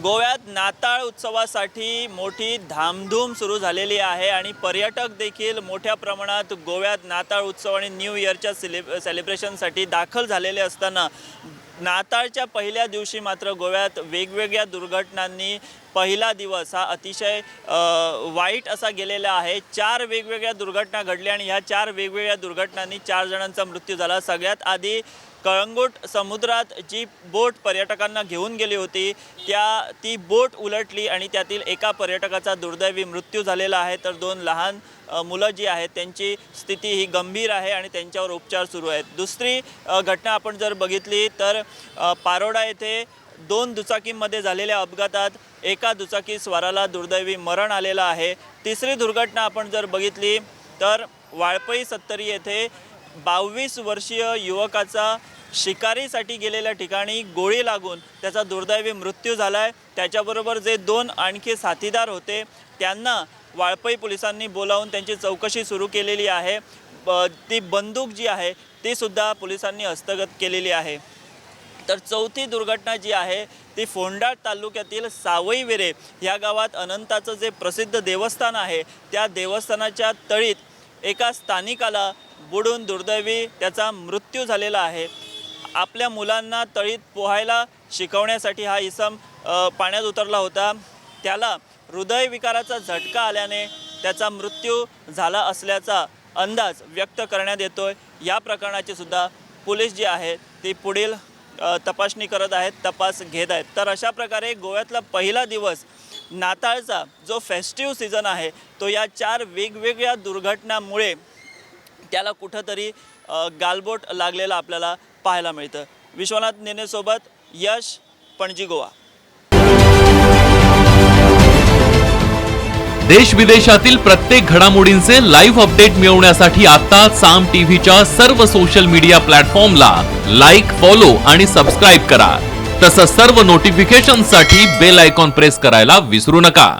गोव्यात नाताळ उत्सवासाठी मोठी धामधूम सुरू झालेली आहे आणि पर्यटक देखील मोठ्या प्रमाणात गोव्यात नाताळ उत्सव आणि न्यू इयरच्या सेलिब्रेशनसाठी दाखल झालेले असताना नाताळच्या पहिल्या दिवशी मात्र गोव्यात वेगवेगळ्या दुर्घटनांनी पहिला दिवस हा अतिशय वाईट असा गेलेला आहे। 4 वेगवेगळ्या दुर्घटना घडल्या आणि ह्या 4 वेगवेगळ्या दुर्घटनांनी 4 जणांचा मृत्यू झाला। सगळ्यात आधी कळंगूट समुद्रात जी बोट पर्यटकांना घेऊन गेली होती ती बोट उलटली आणि त्यातील एका पर्यटकाचा दुर्दैवी मृत्यू झालेला आहे, तर 2 लहान मुलं जी आहेत त्यांची स्थिती ही गंभीर आहे आणि त्यांच्यावर उपचार सुरू आहेत। दुसरी घटना आपण जर बघितली तर पारोडा येथे 2 दुचाकींमध्ये झालेल्या अपघातात एका दुचाकी स्वाराला दुर्दैवी मरण आलेलं आहे। तिसरी दुर्घटना आपण जर बघितली तर वाळपई सत्तरी येथे 22 वर्षीय युवकाचा शिकारीसाठी गेलेल्या ठिकाणी गोळी लागून त्याचा दुर्दैवी मृत्यू झाला आहे। त्याच्याबरोबर जे 2 आणखी साथीदार होते त्यांना वाळपई पोलिसांनी बोलावून त्यांची चौकशी सुरू केलेली आहे। ती बंदूक जी आहे ती सुद्धा पोलिसांनी हस्तगत केलेली आहे। तर चौथी दुर्घटना जी आहे ती फोंडाळ तालुक्यातील सावईवेरे या गावात अनंताचं जे प्रसिद्ध देवस्थान आहे त्या देवस्थानाच्या तळीत एका स्थानिकाला बुडून दुर्दैवी त्याचा मृत्यू झालेला आहे। आपल्या मुलांना तळीत पोहायला शिकवण्यासाठी हा इसम पाण्यात उतरला होता, त्याला हृदयविकाराचा झटका आल्याने त्याचा मृत्यू झाला असल्याचा अंदाज व्यक्त करण्यात येतोय। या प्रकरणाची सुद्धा पोलीस जी आहे ती पुढील तपासणी करत आहेत, तपास घेत आहेत। तर अशा प्रकारे गोव्यातला पहिला दिवस नाताळचा जो फेस्टिव्ह सीझन आहे तो या 4 वेगवेगळ्या दुर्घटनांमुळे त्याला कुठंतरी गालबोट लागलेला आपल्याला पाहायला मिळतं। विश्वनाथ नेनेसोबत यश, पणजी, गोवा। देश विदेशातील प्रत्येक घडामोडींचे लाईव्ह अपडेट मिळवण्यासाठी आता साम टीव्हीच्या सर्व सोशल मीडिया प्लॅटफॉर्मला लाईक, फॉलो आणि सबस्क्राईब करा। तसंच सर्व नोटिफिकेशनसाठी बेल आयकॉन प्रेस करायला विसरू नका।